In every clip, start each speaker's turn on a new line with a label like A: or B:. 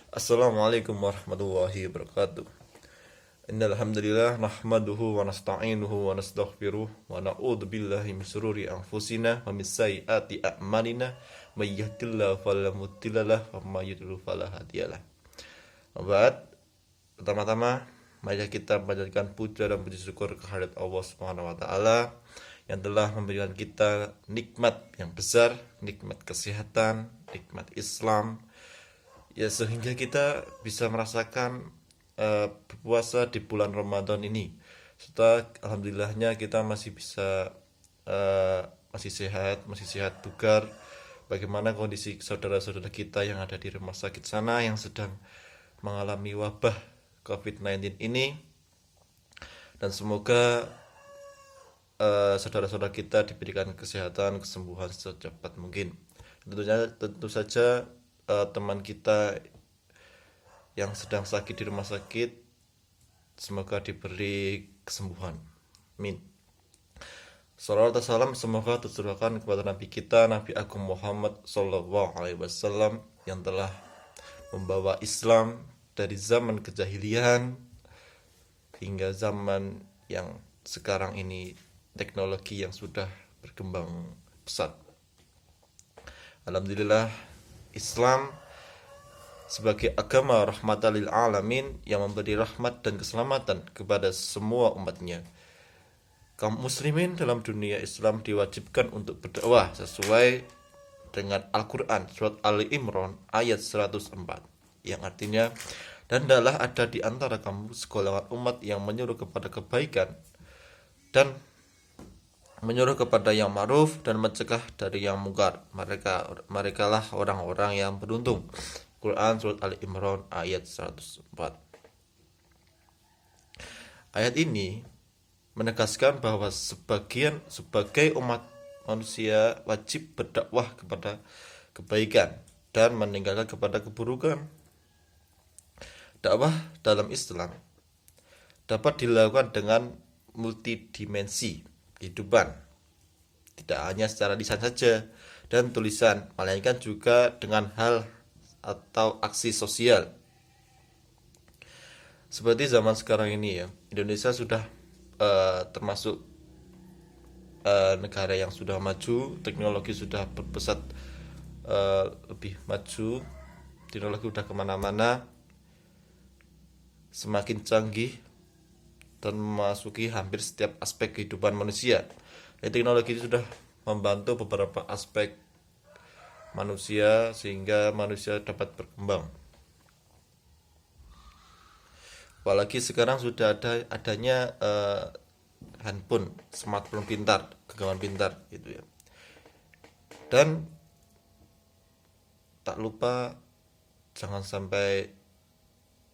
A: Assalamualaikum warahmatullahi wabarakatuh. Innal hamdalillah nahmaduhu wa nasta'inuhu wa nastaghfiruh wa na'udzu billahi min shururi anfusina wa min sayyiati a'malina may yahdihillahu fala mudhillalah wa may yudhlil fala hadiyalah. Wabad, pertama-tama mari kita panjatkan puja dan puji syukur kehadirat Allah Subhanahu wa taala yang telah memberikan kita nikmat yang besar, nikmat kesehatan, nikmat Islam, ya sehingga kita bisa merasakan berpuasa di bulan Ramadan ini. Serta alhamdulillahnya kita masih bisa masih sehat bugar. Bagaimana kondisi saudara-saudara kita yang ada di rumah sakit sana yang sedang mengalami wabah COVID-19 ini, dan semoga saudara-saudara kita diberikan kesehatan, kesembuhan secepat mungkin. Tentu saja teman kita yang sedang sakit di rumah sakit, semoga diberi kesembuhan. Amin. Salawat dan salam semoga tercurahkan kepada Nabi kita, Nabi Agung Muhammad Sallallahu Alaihi Wasallam, yang telah membawa Islam dari zaman kejahilian hingga zaman yang sekarang ini, teknologi yang sudah berkembang pesat. Alhamdulillah, Islam sebagai agama rahmatan lil alamin yang memberi rahmat dan keselamatan kepada semua umatnya. Kaum muslimin dalam dunia Islam diwajibkan untuk berdakwah sesuai dengan Al-Quran surat Ali Imran ayat 104, yang artinya, dan hendaklah ada di antara kamu segolongan umat yang menyuruh kepada kebaikan dan menyuruh kepada yang ma'ruf dan mencegah dari yang mungkar. Merekalah orang-orang yang beruntung. Quran surat Ali Imran ayat 104. Ayat ini menegaskan bahwa sebagai umat manusia wajib berdakwah kepada kebaikan dan meninggalkan kepada keburukan. Dakwah dalam Islam dapat dilakukan dengan multidimensi kehidupan, tidak hanya secara lisan saja dan tulisan, melainkan juga dengan hal atau aksi sosial. Seperti zaman sekarang ini ya, Indonesia sudah termasuk negara yang sudah maju, teknologi sudah berpesat lebih maju, teknologi sudah kemana-mana, semakin canggih dan memasuki hampir setiap aspek kehidupan manusia. Teknologi itu sudah membantu beberapa aspek manusia sehingga manusia dapat berkembang. Apalagi sekarang sudah adanya handphone, smartphone pintar, genggaman pintar gitu ya. Dan tak lupa jangan sampai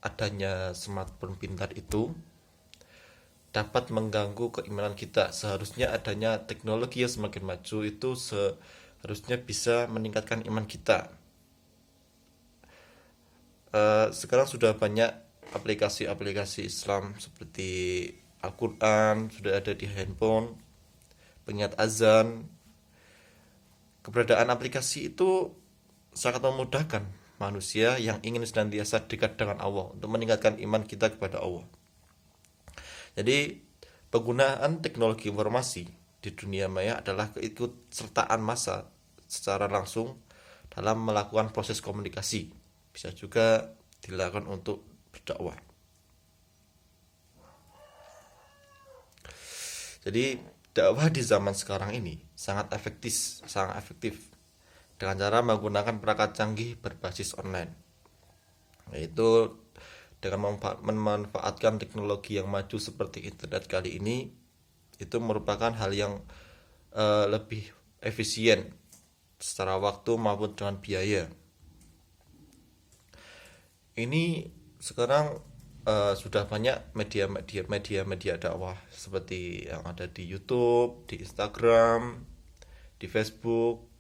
A: adanya smartphone pintar itu dapat mengganggu keimanan kita. Seharusnya adanya teknologi yang semakin maju itu seharusnya bisa meningkatkan iman kita. Sekarang sudah banyak aplikasi-aplikasi Islam seperti Al-Quran sudah ada di handphone, pengingat azan. Keberadaan aplikasi itu sangat memudahkan manusia yang ingin senantiasa dekat dengan Allah untuk meningkatkan iman kita kepada Allah. Jadi penggunaan teknologi informasi di dunia maya adalah keikutsertaan massa secara langsung dalam melakukan proses komunikasi. Bisa juga dilakukan untuk berdakwah. Jadi dakwah di zaman sekarang ini sangat efektif dengan cara menggunakan perangkat canggih berbasis online, yaitu dengan memanfaatkan teknologi yang maju seperti internet kali ini. Itu merupakan hal yang lebih efisien secara waktu maupun dengan biaya. Ini sekarang sudah banyak media dakwah seperti yang ada di YouTube, di Instagram, di Facebook.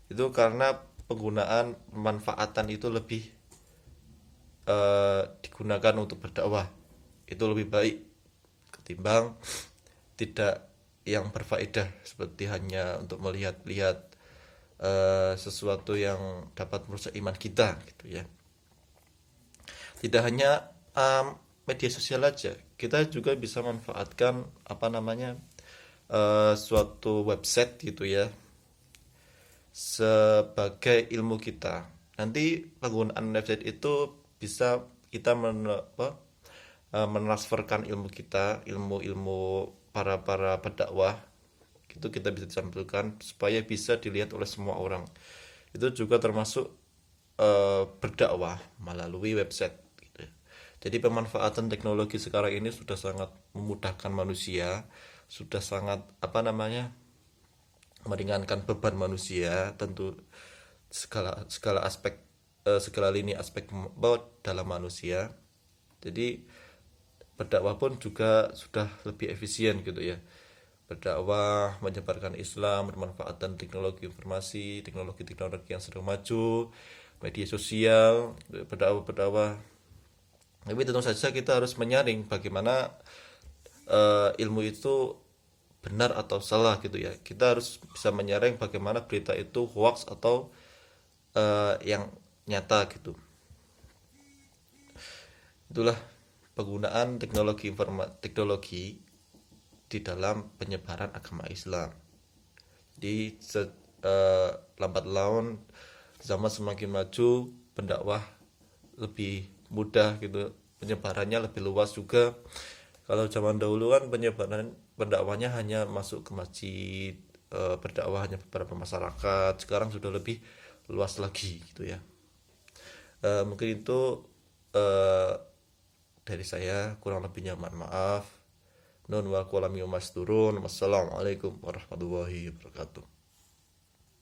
A: Itu karena penggunaan pemanfaatan itu lebih digunakan untuk berdakwah. Itu lebih baik ketimbang tidak yang berfaedah seperti hanya untuk melihat-lihat sesuatu yang dapat merusak iman kita gitu ya. Tidak hanya media sosial aja, kita juga bisa manfaatkan suatu website gitu ya sebagai ilmu kita. Nanti penggunaan website itu bisa kita mentransferkan ilmu kita, ilmu-ilmu para pendakwah itu kita bisa tampilkan supaya bisa dilihat oleh semua orang. Itu juga termasuk berdakwah melalui website gitu. Jadi pemanfaatan teknologi sekarang ini sudah sangat memudahkan manusia, sudah sangat meringankan beban manusia, tentu segala segala aspek segala lini aspek dalam manusia. Jadi berdakwah pun juga sudah lebih efisien gitu ya. Berdakwah, menyebarkan Islam, bermanfaatan teknologi informasi, teknologi-teknologi yang sedang maju, media sosial, berdakwah. Tapi tentu saja kita harus menyaring bagaimana ilmu itu benar atau salah gitu ya. Kita harus bisa menyaring bagaimana berita itu hoax atau yang nyata gitu. Itulah penggunaan teknologi di dalam penyebaran agama Islam. Di lambat laun zaman semakin maju, pendakwah lebih mudah gitu, penyebarannya lebih luas juga. Kalau zaman dahulu kan pendakwahnya hanya masuk ke masjid, berdakwah hanya beberapa masyarakat. Sekarang sudah lebih luas lagi gitu ya. Mungkin itu eh, dari saya, kurang lebihnya mohon maaf. Nun wal qalam masturun. Wassalamualaikum warahmatullahi wabarakatuh.